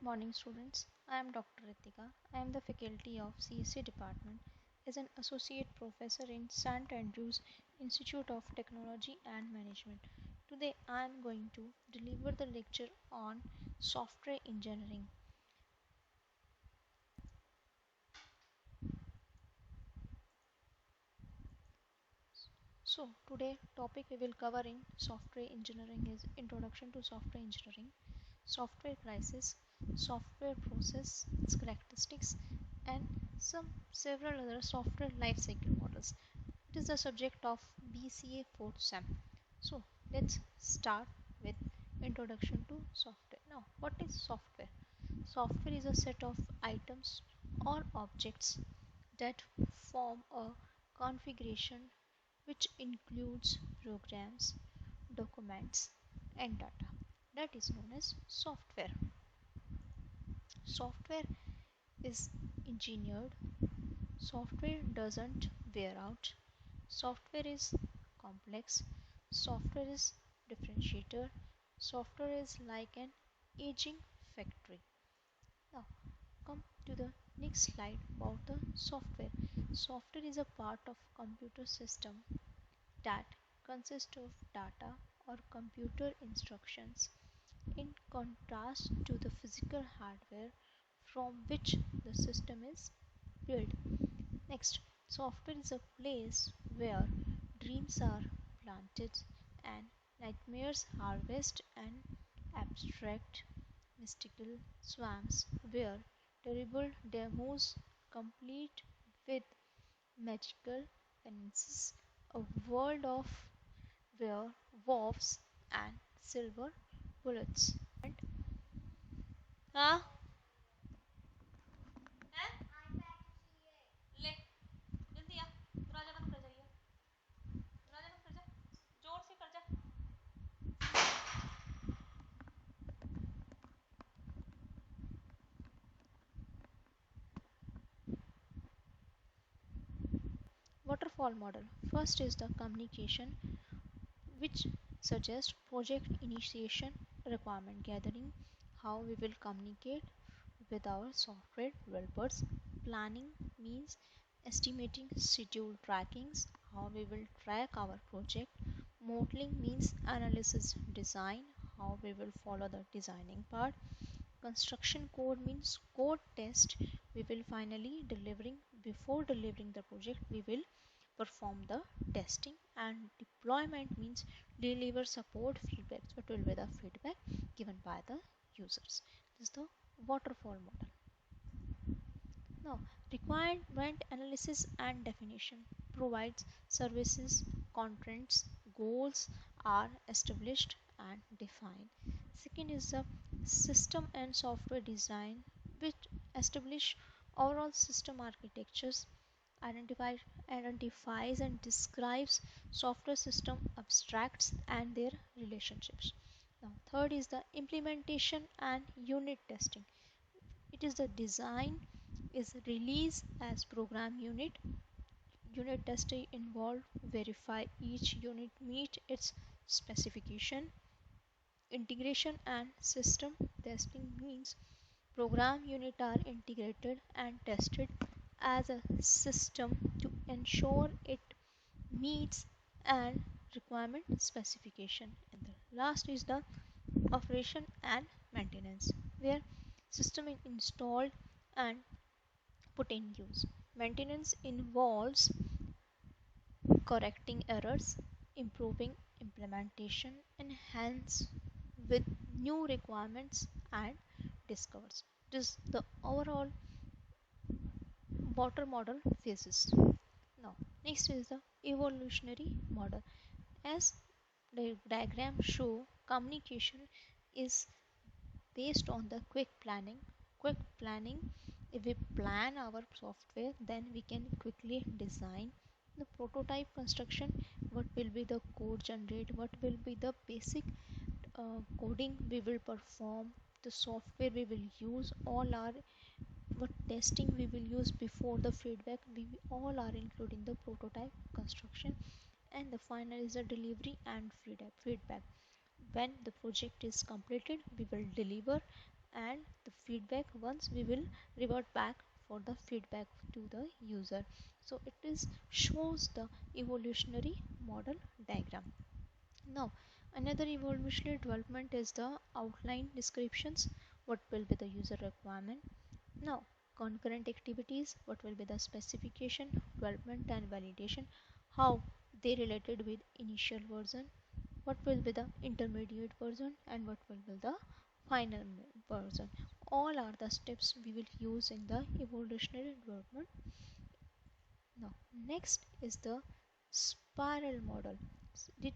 morning, students. I am Dr. Ritika. I am the faculty of CSC department as an associate professor in St. Andrews Institute of Technology and Management. Today I am going to deliver the lecture on software engineering. So today topic we will cover in software engineering is introduction to software engineering, software crisis, software process, its characteristics, and some several other software life cycle models. It is the subject of BCA 4th SEM. So let's start with introduction to software. Now, what is software? Software is a set of items or objects that form a configuration which includes programs, documents, and data. That is known as software. Software is engineered, software doesn't wear out, software is complex, software is differentiator, software is like an aging factory. Now, come to the next slide about the software. Software is a part of computer system that consist of data or computer instructions in contrast to the physical hardware from which the system is built. Next, software is a place where dreams are planted and nightmares harvest and abstract mystical swamps where terrible demos complete with magical penances, a world of where wolves and silver bullets. हाँ है ले जल्दी आ दरवाजा बंद कर जाइए दरवाजा बंद कर जा जोर से कर जा waterfall model. First is the communication, which suggests project initiation, requirement gathering, how we will communicate with our software developers. Planning means estimating schedule trackings, how we will track our project. Modeling means analysis design, how we will follow the designing part. Construction code means code test, we will finally delivering before delivering the project we will perform the testing. And deployment means deliver support feedback, what will be the feedback given by the users. This is the waterfall model. Now, requirement analysis and definition provides services, contracts, goals are established and defined. Second is the system and software design, which establish overall system architectures, identifies and describes software system abstracts and their relationships. Now, third is the implementation and unit testing. It is the design is released as program unit. Unit testing involved verify each unit meet its specification. Integration and system testing means program unit are integrated and tested as a system to ensure it meets and requirement specification. And the last is the operation and maintenance, where system is installed and put in use. Maintenance involves correcting errors, improving implementation, enhance with new requirements and discovers. This the overall water model phases. Now, next is the evolutionary model. As the diagram show, communication is based on the quick planning. Quick planning, if we plan our software, then we can quickly design the prototype construction, what will be the code generate, what will be the basic coding we will perform, the software we will use, all are what testing we will use before the feedback, we all are including the prototype construction. And the final is the delivery and feedback. When the project is completed, we will deliver and the feedback once we will revert back for the feedback to the user. So it is shows the evolutionary model diagram. Now another evolutionary development is the outline descriptions. What will be the user requirement? Now concurrent activities, what will be the specification, development and validation, how they related with initial version, what will be the intermediate version, and what will be the final version. All are the steps we will use in the evolutionary development. Now next is the spiral model. It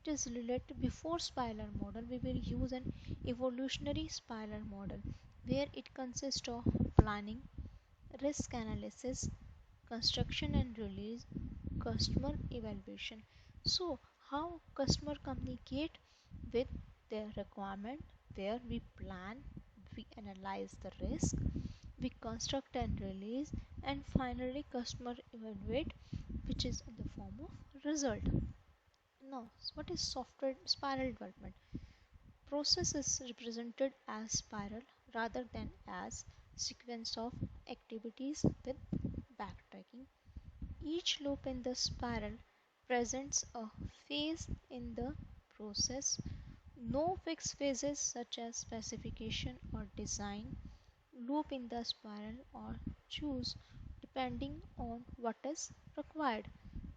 is related before spiral model. We will use an evolutionary spiral model where it consists of planning, risk analysis, construction and release, customer evaluation. So how customer communicate with their requirement, where we plan, we analyze the risk, we construct and release, and finally customer evaluate, which is in the form of result. Now what is software spiral development? Process is represented as spiral rather than as sequence of activities with backtracking. Each loop in the spiral presents a phase in the process. No fixed phases such as specification or design. Loop in the spiral or choose depending on what is required.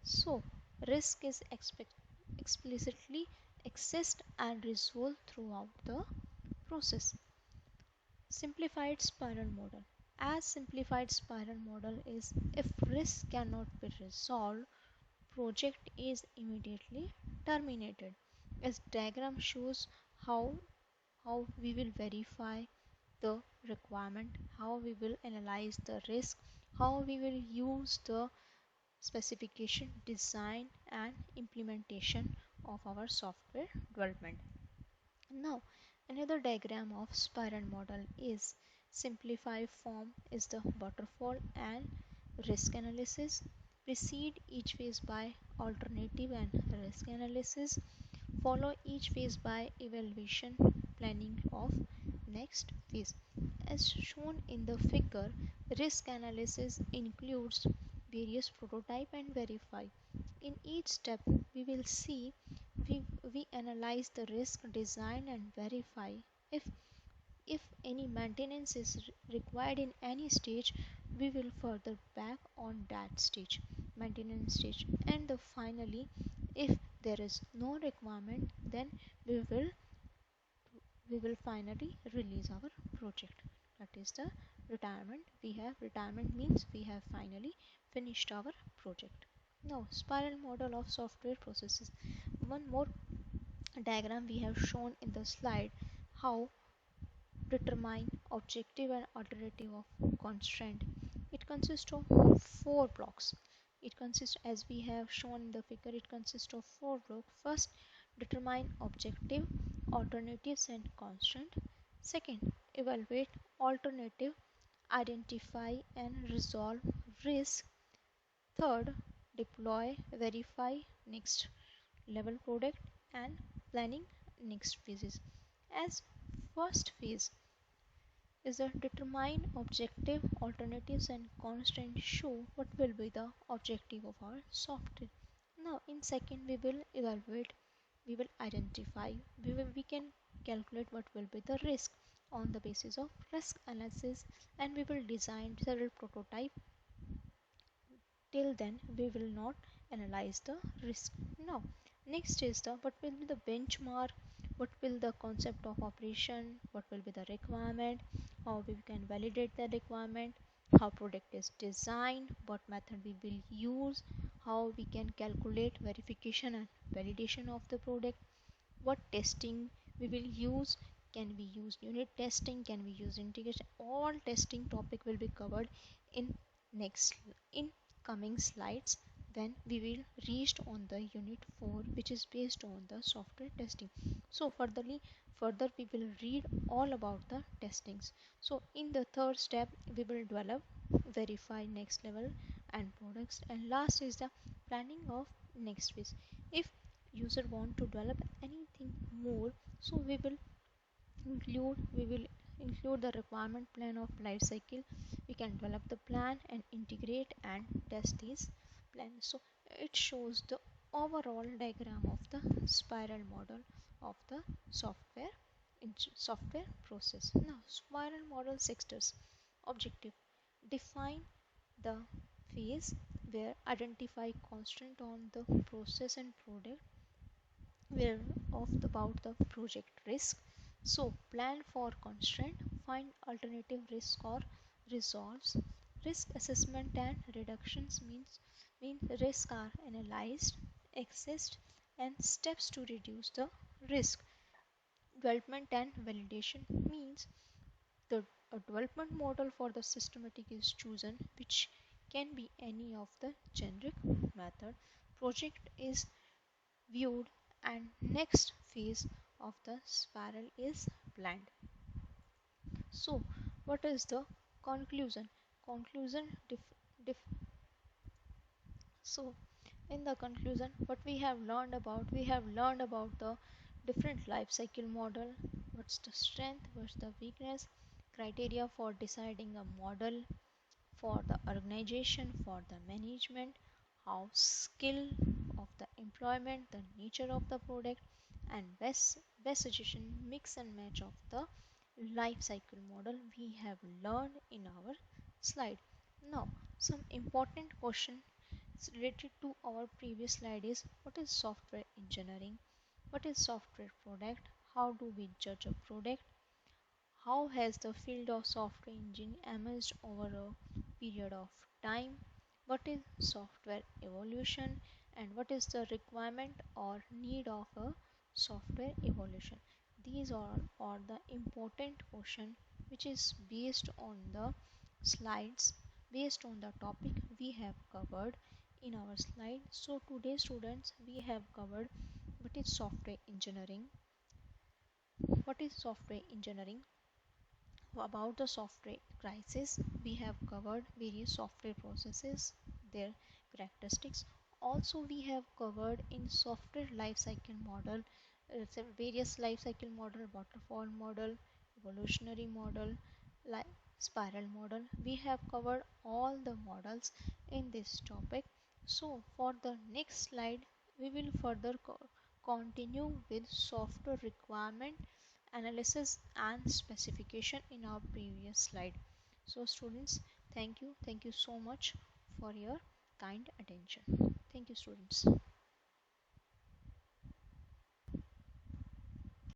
So, risk is explicitly assessed and resolved throughout the process. Simplified spiral model. As simplified spiral model is, if risk cannot be resolved, project is immediately terminated. As diagram shows how we will verify the requirement, how we will analyze the risk, how we will use the specification, design and implementation of our software development. Now another diagram of spiral model is simplified form is the waterfall and risk analysis. Precede each phase by alternative and risk analysis. Follow each phase by evaluation planning of next phase. As shown in the figure, risk analysis includes various prototype and verify. In each step, we will see we analyze the risk, design and verify. If if any maintenance is required in any stage, we will further back on that stage, maintenance stage. And finally, if there is no requirement, then we will we will finally release our project. That is the retirement. We have retirement means we have finally finished our project. Now spiral model of software processes. One more diagram we have shown in the slide, how determine objective and alternative of constraint. It consists of four blocks. It consists, as we have shown in the figure, it consists of four blocks. First, determine objective, alternatives and constraint. Second, evaluate alternative, identify and resolve risk. Third, deploy, verify next level product, and planning next phases. As first phase is a determine objective, alternatives and constant show what will be the objective of our software. Now in second we will evaluate, we will identify, we can calculate what will be the risk on the basis of risk analysis, and we will design several prototype. Till then we will not analyze the risk. Now next is the what will be the benchmark, what will the concept of operation, what will be the requirement, how we can validate the requirement, how product is designed, what method we will use, how we can calculate verification and validation of the product, what testing we will use, can we use unit testing, can we use integration. All testing topic will be covered in next in coming slides when we will reach on the unit 4, which is based on the software testing. So further we will read all about the testings. So in the third step we will develop, verify next level and products, and last is the planning of next phase. If user want to develop anything more, so we will include the requirement plan of life cycle. We can develop the plan and integrate and test these plans. So it shows the overall diagram of the spiral model of the software software process. Now spiral model sectors. Objective: define the phase where identify constant on the process and product where of about the project risk. So plan for constraint, find alternative risk or resolves. Risk assessment and reductions means risks are analyzed, assessed, and steps to reduce the risk. Development and validation means the a development model for the systematic is chosen, which can be any of the generic method. Project is viewed, and next phase of the spiral is planned. So what is the conclusion? Conclusion dif, so in the conclusion, what we have learned about, we have learned about the different life cycle model, what's the strength, what's the weakness, criteria for deciding a model, for the organization, for the management, how skill of the employment, the nature of the product, and best suggestion mix and match of the life cycle model we have learned in our slide. Now some important question related to our previous slide is: what is software engineering, what is software product, how do we judge a product, how has the field of software engineering emerged over a period of time? What is software evolution and what is the requirement or need of a software evolution? These are the important question which is based on the slides, based on the topic we have covered in our slide. So today students, we have covered what is software engineering, what is software engineering, about the software crisis. We have covered various software processes, their characteristics. Also we have covered in software lifecycle model, various lifecycle model, waterfall model, evolutionary model, like spiral model. We have covered all the models in this topic. So for the next slide we will further continue with software requirement analysis and specification in our previous slide. So students, thank you so much for your kind attention. Thank you students.